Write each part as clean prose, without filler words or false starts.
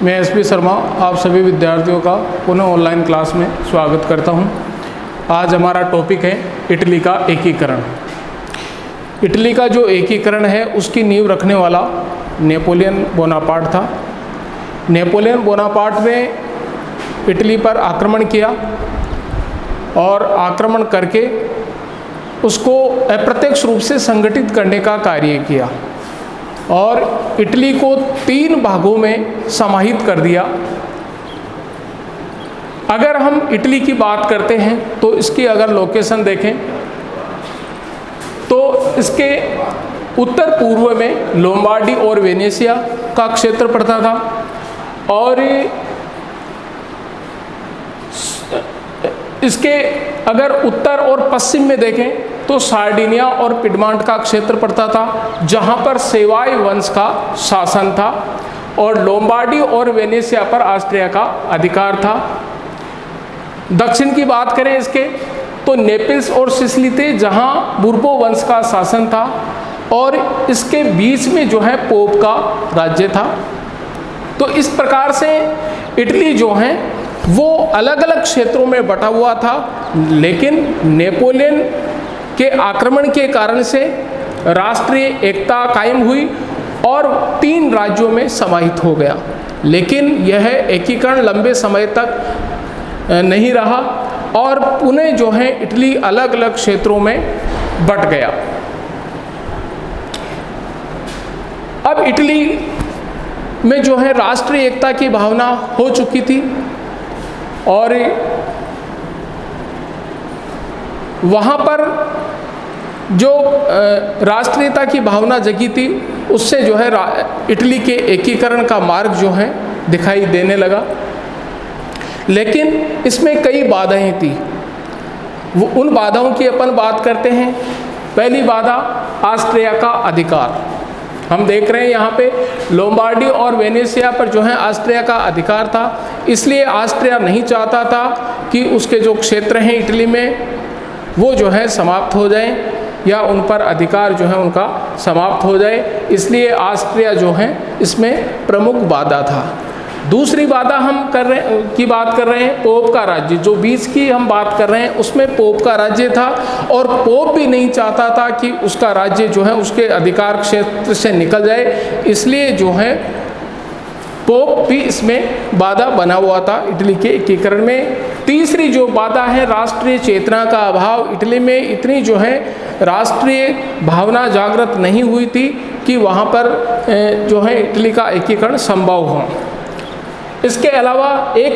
मैं एसपी शर्मा आप सभी विद्यार्थियों का पुनः ऑनलाइन क्लास में स्वागत करता हूं। आज हमारा टॉपिक है इटली का एकीकरण। इटली का जो एकीकरण है उसकी नींव रखने वाला नेपोलियन बोनापार्ट था। नेपोलियन बोनापार्ट ने इटली पर आक्रमण किया और आक्रमण करके उसको अप्रत्यक्ष रूप से संगठित करने का कार्य किया और इटली को 3 भागों में समाहित कर दिया। अगर हम इटली की बात करते हैं तो इसकी अगर लोकेशन देखें तो इसके उत्तर पूर्व में लोम्बार्डी और वेनेशिया का क्षेत्र पड़ता था और इसके अगर उत्तर और पश्चिम में देखें तो सार्डिनिया और पिडमांट का क्षेत्र पड़ता था, जहां पर सेवाई वंश का शासन था और लोम्बार्डी और वेनेशिया पर ऑस्ट्रिया का अधिकार था। दक्षिण की बात करें इसके तो नेपल्स और सिसिली थे, जहां बुर्बो वंश का शासन था और इसके बीच में जो है पोप का राज्य था। तो इस प्रकार से इटली जो है वो अलग अलग क्षेत्रों में बटा हुआ था, लेकिन नेपोलियन के आक्रमण के कारण से राष्ट्रीय एकता कायम हुई और 3 राज्यों में समाहित हो गया। लेकिन यह एकीकरण लंबे समय तक नहीं रहा और पुनः जो है इटली अलग अलग क्षेत्रों में बट गया। अब इटली में जो है राष्ट्रीय एकता की भावना हो चुकी थी और वहाँ पर जो राष्ट्रीयता की भावना जगी थी उससे जो है इटली के एकीकरण का मार्ग जो है दिखाई देने लगा। लेकिन इसमें कई बाधाएं थी। वो उन बाधाओं की अपन बात करते हैं। पहली बाधा ऑस्ट्रिया का अधिकार। हम देख रहे हैं यहाँ पे लोम्बार्डी और वेनेशिया पर जो है ऑस्ट्रिया का अधिकार था, इसलिए ऑस्ट्रिया नहीं चाहता था कि उसके जो क्षेत्र हैं इटली में वो जो है समाप्त हो जाएं या उन पर अधिकार जो है उनका समाप्त हो जाए, इसलिए ऑस्ट्रिया जो है इसमें प्रमुख बाधा था। दूसरी बाधा हम बात कर रहे हैं पोप का राज्य। जो बीच की हम बात कर रहे हैं उसमें पोप का राज्य था और पोप भी नहीं चाहता था कि उसका राज्य जो है उसके अधिकार क्षेत्र से निकल जाए, इसलिए जो है पोप भी इसमें बाधा बना हुआ था इटली के एकीकरण में। तीसरी जो बाधा है राष्ट्रीय चेतना का अभाव। इटली में इतनी जो है राष्ट्रीय भावना जागृत नहीं हुई थी कि वहाँ पर जो है इटली का एकीकरण संभव हो। इसके अलावा एक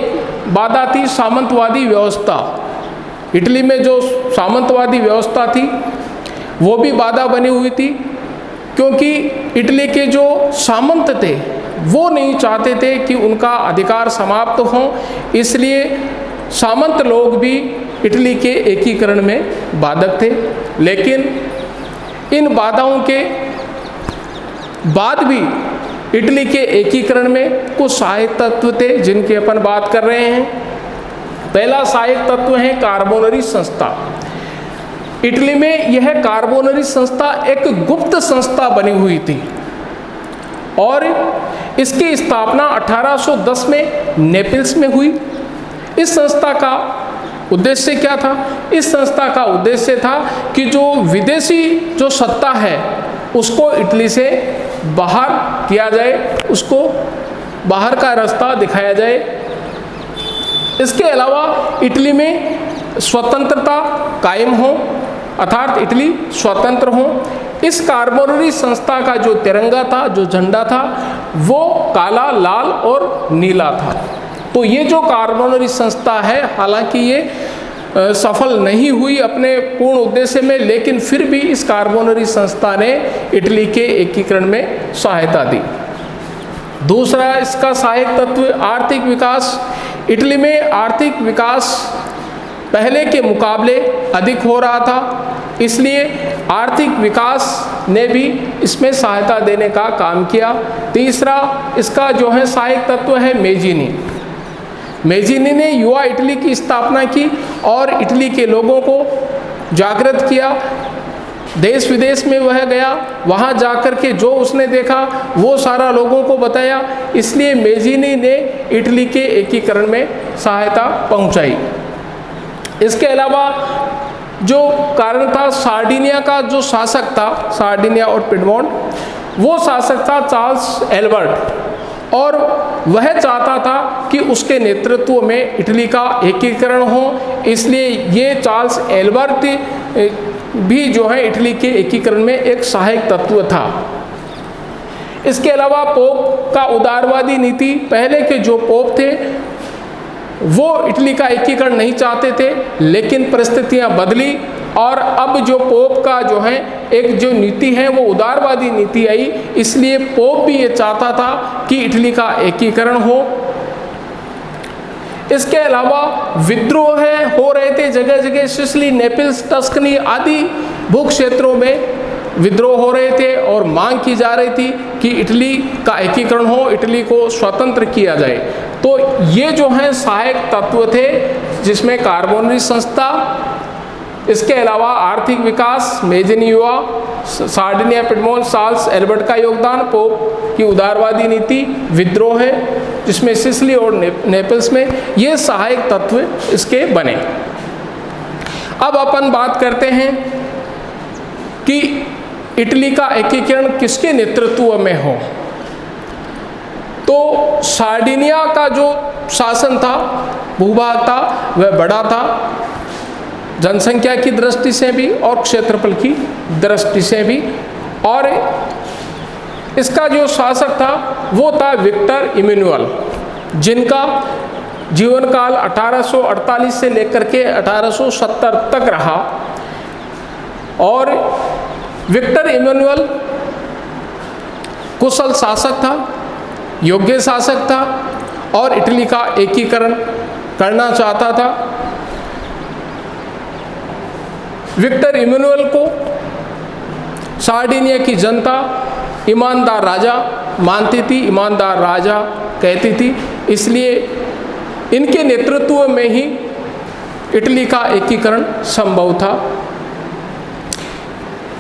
बाधा थी सामंतवादी व्यवस्था। इटली में जो सामंतवादी व्यवस्था थी वो भी बाधा बनी हुई थी, क्योंकि इटली के जो सामंत थे वो नहीं चाहते थे कि उनका अधिकार समाप्त हो, इसलिए सामंत लोग भी इटली के एकीकरण में बाधक थे। लेकिन इन बाधाओं के बाद भी इटली के एकीकरण में कुछ सहायक तत्व थे जिनकी अपन बात कर रहे हैं। पहला सहायक तत्व है कार्बोनरी संस्था। इटली में यह कार्बोनरी संस्था एक गुप्त संस्था बनी हुई थी और इसकी स्थापना 1810 में नेपल्स में हुई। इस संस्था का उद्देश्य क्या था? इस संस्था का उद्देश्य था कि जो विदेशी जो सत्ता है उसको इटली से बाहर किया जाए, उसको बाहर का रास्ता दिखाया जाए। इसके अलावा इटली में स्वतंत्रता कायम हो, अर्थात इटली स्वतंत्र हो। इस कार्बोनरी संस्था का जो तिरंगा था, जो झंडा था, वो काला, लाल और नीला था। तो ये जो कार्बोनरी संस्था है, हालांकि ये सफल नहीं हुई अपने पूर्ण उद्देश्य में, लेकिन फिर भी इस कार्बोनरी संस्था ने इटली के एकीकरण में सहायता दी। दूसरा इसका सहायक तत्व आर्थिक विकास। इटली में आर्थिक विकास पहले के मुकाबले अधिक हो रहा था, इसलिए आर्थिक विकास ने भी इसमें सहायता देने का काम किया। तीसरा इसका जो है सहायक तत्व है मेजिनी। मेजिनी ने युवा इटली की स्थापना की और इटली के लोगों को जागृत किया देश विदेश में वह गया, वहाँ जाकर के जो उसने देखा वो सारा लोगों को बताया। इसलिए मेजीनी ने इटली के एकीकरण में सहायता पहुँचाई। इसके अलावा जो कारण था, सार्डिनिया का जो शासक था, सार्डिनिया और पिडमोंट, वो शासक था चार्ल्स एल्बर्ट, और वह चाहता था कि उसके नेतृत्व में इटली का एकीकरण हो। इसलिए ये चार्ल्स एल्बर्ट भी जो है इटली के एकीकरण में एक सहायक तत्व था। इसके अलावा पोप का उदारवादी नीति, पहले के जो पोप थे वो इटली का एकीकरण नहीं चाहते थे, लेकिन परिस्थितियां बदली और अब जो पोप का जो है एक जो नीति है वो उदारवादी नीति आई। इसलिए पोप भी ये चाहता था कि इटली का एकीकरण हो। इसके अलावा विद्रोह हो रहे थे जगह जगह, सिसिली, नेपल्स, टस्कनी आदि भू क्षेत्रों में विद्रोह हो रहे थे और मांग की जा रही थी कि इटली का एकीकरण हो, इटली को स्वतंत्र किया जाए। तो ये जो है सहायक तत्व थे, जिसमें कार्बोनरी संस्था, इसके अलावा आर्थिक विकास, मेजीनी युवा, सार्डिनिया, पिडमोंट, चार्ल्स एल्बर्ट का योगदान, पोप की उदारवादी नीति, विद्रोह है जिसमें सिसिली और नेपल्स में, ये सहायक तत्व इसके बने। अब अपन बात करते हैं कि इटली का एकीकरण किसके नेतृत्व में हो। तो सार्डिनिया का जो शासन था, भूभाग था, वह बड़ा था, जनसंख्या की दृष्टि से भी और क्षेत्रफल की दृष्टि से भी, और इसका जो शासक था वो था विक्टर इमैनुअल, जिनका जीवन काल 1848 से लेकर के 1870 तक रहा। और विक्टर इमैनुअल कुशल शासक था, योग्य शासक था और इटली का एकीकरण करना चाहता था। विक्टर इमैनुअल को सार्डिनिया की जनता ईमानदार राजा मानती थी, ईमानदार राजा कहती थी। इसलिए इनके नेतृत्व में ही इटली का एकीकरण संभव था।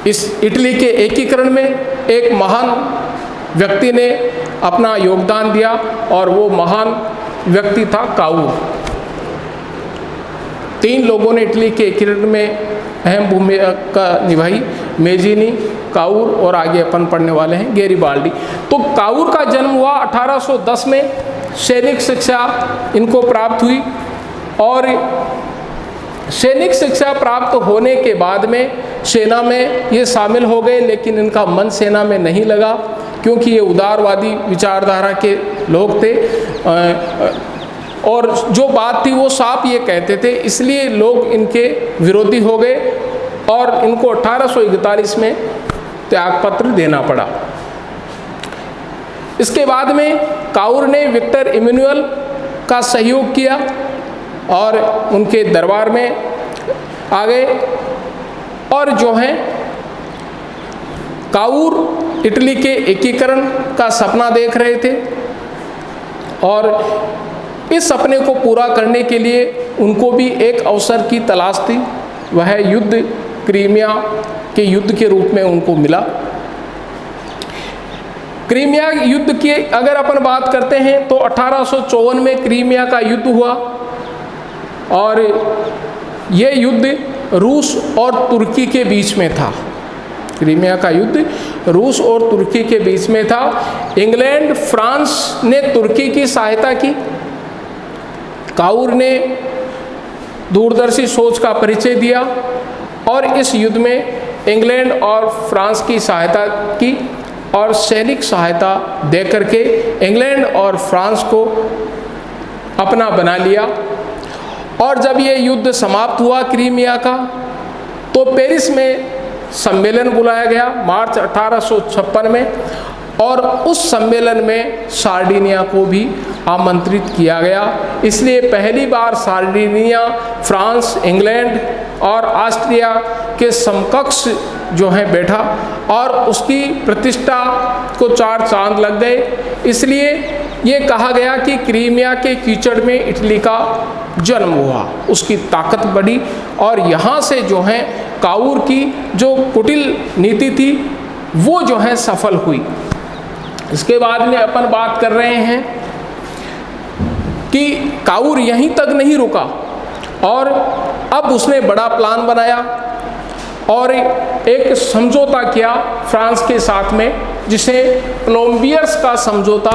इस इटली के एकीकरण में एक महान व्यक्ति ने अपना योगदान दिया और वो महान व्यक्ति था काउर। 3 लोगों ने इटली के एकीकरण में अहम भूमिका निभाई, मेजीनी, काउर और आगे अपन पढ़ने वाले हैं गैरिबाल्डी। तो काउर का जन्म हुआ 1810 में, सैनिक शिक्षा इनको प्राप्त हुई और सैनिक शिक्षा प्राप्त होने के बाद में सेना में ये शामिल हो गए, लेकिन इनका मन सेना में नहीं लगा क्योंकि ये उदारवादी विचारधारा के लोग थे और जो बात थी वो साफ ये कहते थे, इसलिए लोग इनके विरोधी हो गए और इनको 1841 में त्यागपत्र देना पड़ा। इसके बाद में काउर ने विक्टर इमैनुअल का सहयोग किया और उनके दरबार में आ गए और जो है काउर इटली के एकीकरण का सपना देख रहे थे और इस सपने को पूरा करने के लिए उनको भी एक अवसर की तलाश थी। वह युद्ध क्रीमिया के युद्ध के रूप में उनको मिला। क्रीमिया युद्ध की अगर अपन बात करते हैं तो 1854 में क्रीमिया का युद्ध हुआ और ये युद्ध रूस और तुर्की के बीच में था। क्रीमिया का युद्ध रूस और तुर्की के बीच में था। इंग्लैंड, फ्रांस ने तुर्की की सहायता की। काउर ने दूरदर्शी सोच का परिचय दिया और इस युद्ध में इंग्लैंड और फ्रांस की सहायता की और सैनिक सहायता देकर के इंग्लैंड और फ्रांस को अपना बना लिया। और जब ये युद्ध समाप्त हुआ क्रीमिया का, तो पेरिस में सम्मेलन बुलाया गया मार्च 1856 में और उस सम्मेलन में सार्डिनिया को भी आमंत्रित किया गया। इसलिए पहली बार सार्डिनिया फ्रांस, इंग्लैंड और ऑस्ट्रिया के समकक्ष जो है बैठा और उसकी प्रतिष्ठा को 4 चांद लग गए। इसलिए ये कहा गया कि क्रीमिया के कीचड़ में इटली का जन्म हुआ, उसकी ताकत बढ़ी और यहाँ से जो है काऊर की जो कुटिल नीति थी वो जो है सफल हुई। इसके बाद में अपन बात कर रहे हैं कि काऊर यहीं तक नहीं रुका और अब उसने बड़ा प्लान बनाया और एक समझौता किया फ्रांस के साथ में, जिसे प्लोम्बियर्स का समझौता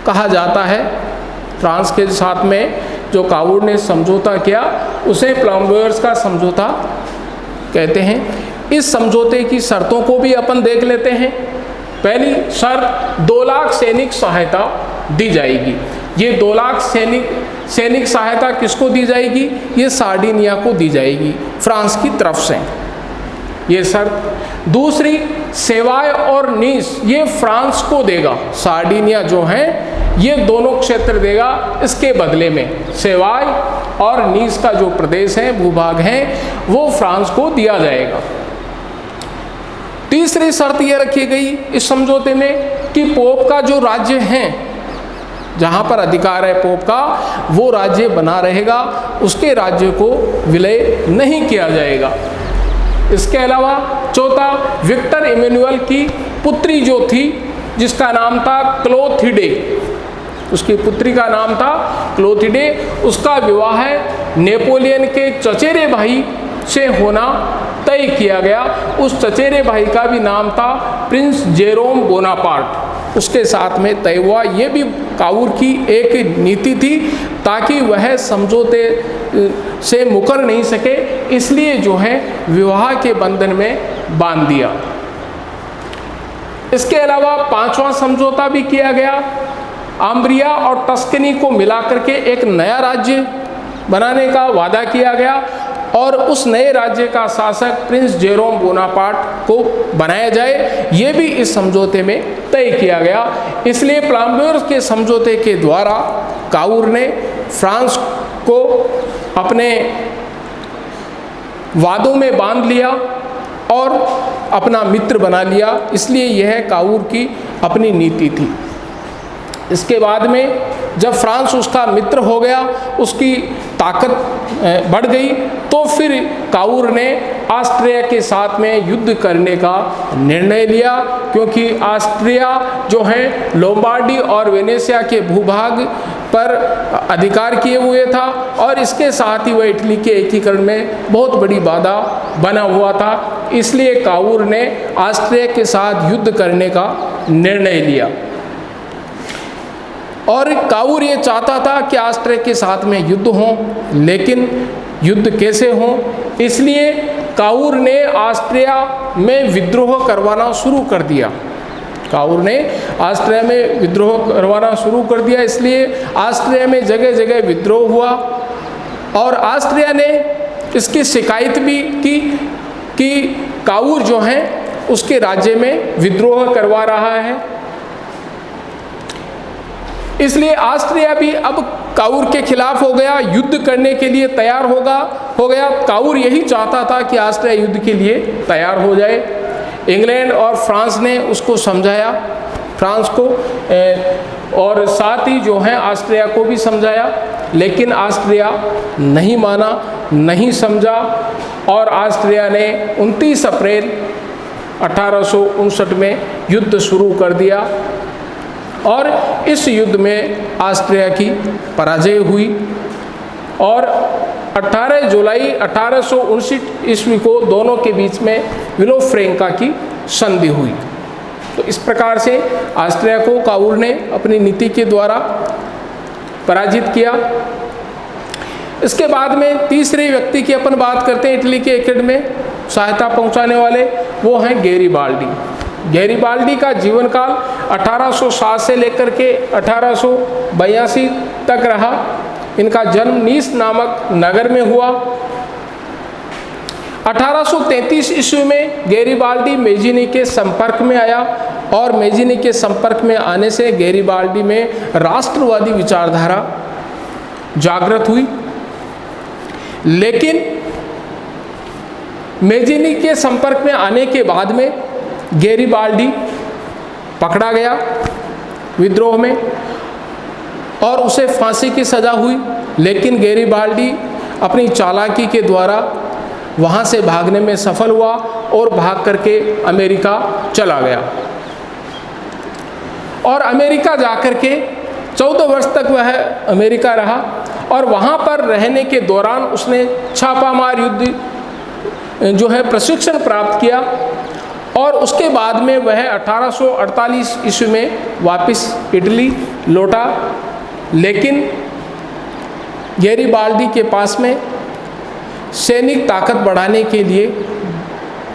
कहा जाता है। फ्रांस के साथ में जो काऊर ने समझौता किया उसे प्लोम्बियर्स का समझौता कहते हैं। इस समझौते की शर्तों को भी अपन देख लेते हैं। पहली शर्त 2 लाख सैनिक सहायता दी जाएगी। ये 2 लाख सैनिक सहायता किसको दी जाएगी? ये सार्डिनिया को दी जाएगी फ्रांस की तरफ से, ये शर्त। दूसरी, सेवाय और नीस ये फ्रांस को देगा। सार्डिनिया जो है ये दोनों क्षेत्र देगा इसके बदले में। सेवाय और नीस का जो प्रदेश है, भूभाग है, वो फ्रांस को दिया जाएगा। तीसरी शर्त यह रखी गई इस समझौते में कि पोप का जो राज्य है, जहाँ पर अधिकार है पोप का, वो राज्य बना रहेगा, उसके राज्य को विलय नहीं किया जाएगा। इसके अलावा चौथा, विक्टर इमैनुअल की पुत्री जो थी जिसका नाम था क्लोथिडे, उसकी पुत्री का नाम था क्लोथिडे, उसका विवाह नेपोलियन के चचेरे भाई से होना तय किया गया। उस चचेरे भाई का भी नाम था प्रिंस जेरोम बोनापार्ट, उसके साथ में तय हुआ। ये भी काऊर की एक नीति थी ताकि वह समझौते से मुकर नहीं सके, इसलिए जो है विवाह के बंधन में बांध दिया। इसके अलावा 5वां समझौता भी किया गया। अम्ब्रिया और टस्कनी को मिलाकर के एक नया राज्य बनाने का वादा किया गया और उस नए राज्य का शासक प्रिंस जेरोम बोनापार्ट को बनाया जाए, ये भी इस समझौते में तय किया गया। इसलिए प्लोम्बियर्स के समझौते के द्वारा काऊर ने फ्रांस को अपने वादों में बांध लिया और अपना मित्र बना लिया, इसलिए यह काऊर की अपनी नीति थी। इसके बाद में जब फ्रांस उसका मित्र हो गया, उसकी ताकत बढ़ गई, तो फिर काऊर ने ऑस्ट्रिया के साथ में युद्ध करने का निर्णय लिया, क्योंकि ऑस्ट्रिया जो है लोम्बार्डी और वेनेशिया के भूभाग पर अधिकार किए हुए था और इसके साथ ही वह इटली के एकीकरण में बहुत बड़ी बाधा बना हुआ था। इसलिए काऊर ने ऑस्ट्रिया के साथ युद्ध करने का निर्णय लिया और काऊर ये चाहता था कि ऑस्ट्रिया के साथ में युद्ध हो, लेकिन युद्ध कैसे हो, इसलिए काऊर ने ऑस्ट्रिया में विद्रोह करवाना शुरू कर दिया। काऊर ने ऑस्ट्रिया में विद्रोह करवाना शुरू कर दिया, इसलिए ऑस्ट्रिया में जगह जगह विद्रोह हुआ और ऑस्ट्रिया ने इसकी शिकायत भी की कि काऊर जो है उसके राज्य में विद्रोह करवा रहा है। इसलिए ऑस्ट्रिया भी अब काऊर के खिलाफ हो गया, युद्ध करने के लिए तैयार हो गया। काऊर यही चाहता था कि ऑस्ट्रिया युद्ध के लिए तैयार हो जाए। इंग्लैंड और फ्रांस ने उसको समझाया, फ्रांस को, और साथ ही जो है ऑस्ट्रिया को भी समझाया, लेकिन ऑस्ट्रिया नहीं माना, नहीं समझा और ऑस्ट्रिया ने 29 अप्रैल 1859 में युद्ध शुरू कर दिया और इस युद्ध में ऑस्ट्रिया की पराजय हुई और 18 जुलाई 1859 ईस्वी को दोनों के बीच में विलो-फ्रैंका की संधि हुई। तो इस प्रकार से ऑस्ट्रिया को काऊर ने अपनी नीति के द्वारा पराजित किया। इसके बाद में तीसरे व्यक्ति की अपन बात करते हैं इटली के एकीकरण में सहायता पहुंचाने वाले, वो हैं गैरिबाल्डी। गैरिबाल्डी का जीवन काल 1807 से लेकर के 1882 तक रहा। इनका जन्म नीस नामक नगर में हुआ। 1833 ईस्वी में गैरिबाल्डी मेजिनी के संपर्क में आया और मेजिनी के संपर्क में आने से गैरिबाल्डी में राष्ट्रवादी विचारधारा जागृत हुई। लेकिन मेजिनी के संपर्क में आने के बाद में गैरिबाल्डी पकड़ा गया विद्रोह में और उसे फांसी की सज़ा हुई। लेकिन गैरिबाल्डी अपनी चालाकी के द्वारा वहाँ से भागने में सफल हुआ और भाग करके अमेरिका चला गया। और अमेरिका जाकर के 14 वर्ष तक वह अमेरिका रहा और वहाँ पर रहने के दौरान उसने छापामार युद्ध जो है प्रशिक्षण प्राप्त किया और उसके बाद में वह 1848 ईस्वी में वापस इटली लौटा। लेकिन गैरिबाल्डी के पास में सैनिक ताकत बढ़ाने के लिए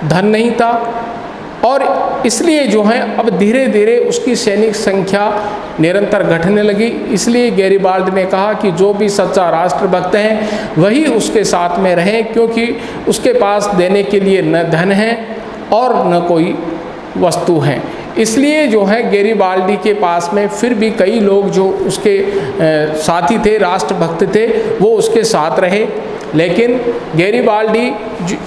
धन नहीं था और इसलिए जो है अब धीरे धीरे उसकी सैनिक संख्या निरंतर घटने लगी। इसलिए गैरिबाल्डी ने कहा कि जो भी सच्चा राष्ट्रभक्त हैं वही उसके साथ में रहें, क्योंकि उसके पास देने के लिए न धन है और न कोई वस्तु है। इसलिए जो है गैरिबाल्डी के पास में फिर भी कई लोग जो उसके साथी थे, राष्ट्रभक्त थे, वो उसके साथ रहे। लेकिन गैरिबाल्डी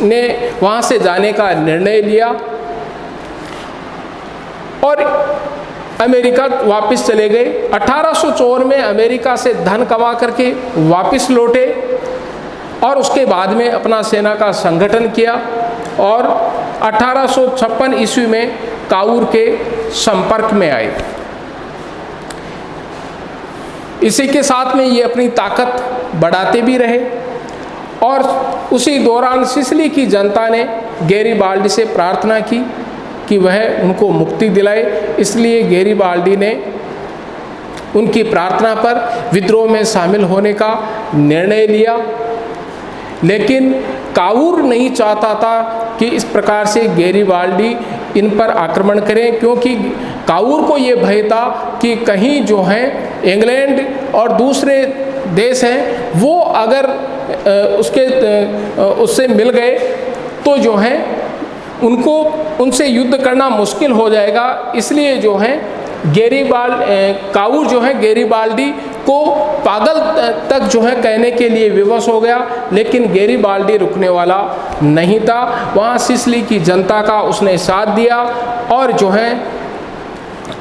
ने वहाँ से जाने का निर्णय लिया और अमेरिका वापस चले गए। 1854 में अमेरिका से धन कमा करके वापस लौटे और उसके बाद में अपना सेना का संगठन किया और 1856 ईस्वी में काउर के संपर्क में आए। इसी के साथ में ये अपनी ताकत बढ़ाते भी रहे और उसी दौरान सिसिली की जनता ने गैरिबाल्डी से प्रार्थना की कि वह उनको मुक्ति दिलाए। इसलिए गैरिबाल्डी ने उनकी प्रार्थना पर विद्रोह में शामिल होने का निर्णय लिया। लेकिन काउर नहीं चाहता था कि इस प्रकार से गैरिबाल्डी इन पर आक्रमण करें, क्योंकि काउर को ये भय था कि कहीं जो है इंग्लैंड और दूसरे देश हैं वो अगर उससे मिल गए तो जो है उनको उनसे युद्ध करना मुश्किल हो जाएगा। इसलिए जो है काउर जो है गैरिबाल्डी को पागल तक जो है कहने के लिए विवश हो गया, लेकिन गैरिबाल्डी रुकने वाला नहीं था। वहाँ सिसिली की जनता का उसने साथ दिया और जो है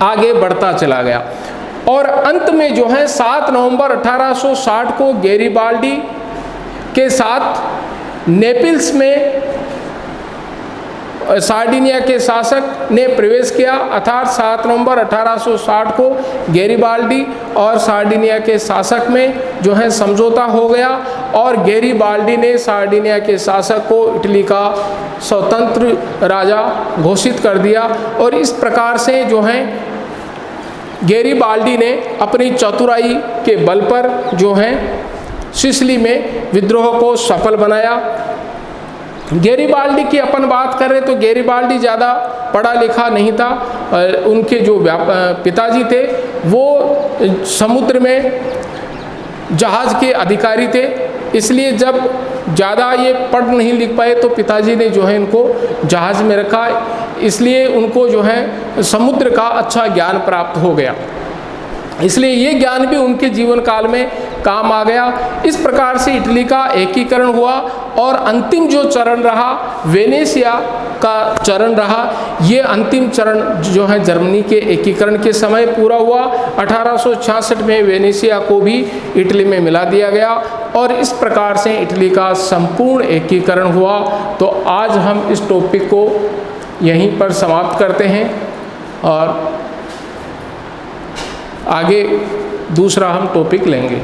आगे बढ़ता चला गया। और अंत में जो है 7 नवंबर 1860 को गैरिबाल्डी के साथ नेपिल्स में सार्डिनिया के शासक ने प्रवेश किया। अर्थात 7 नवंबर 1860 को गैरिबाल्डी और सार्डिनिया के शासक में जो है समझौता हो गया और गैरिबाल्डी ने सार्डिनिया के शासक को इटली का स्वतंत्र राजा घोषित कर दिया। और इस प्रकार से जो है गैरिबाल्डी ने अपनी चतुराई के बल पर जो है सिसिली में विद्रोह को सफल बनाया। गैरिबाल्डी की अपन बात करें तो गैरिबाल्डी ज़्यादा पढ़ा लिखा नहीं था। उनके जो पिताजी थे वो समुद्र में जहाज़ के अधिकारी थे, इसलिए जब ज़्यादा ये पढ़ नहीं लिख पाए तो पिताजी ने जो है इनको जहाज़ में रखा। इसलिए उनको जो है समुद्र का अच्छा ज्ञान प्राप्त हो गया, इसलिए ये ज्ञान भी उनके जीवन काल में काम आ गया। इस प्रकार से इटली का एकीकरण हुआ और अंतिम जो चरण रहा वेनेशिया का चरण रहा। ये अंतिम चरण जो है जर्मनी के एकीकरण के समय पूरा हुआ। 1866 में वेनेशिया को भी इटली में मिला दिया गया और इस प्रकार से इटली का संपूर्ण एकीकरण हुआ। तो आज हम इस टॉपिक को यहीं पर समाप्त करते हैं और आगे दूसरा हम टॉपिक लेंगे।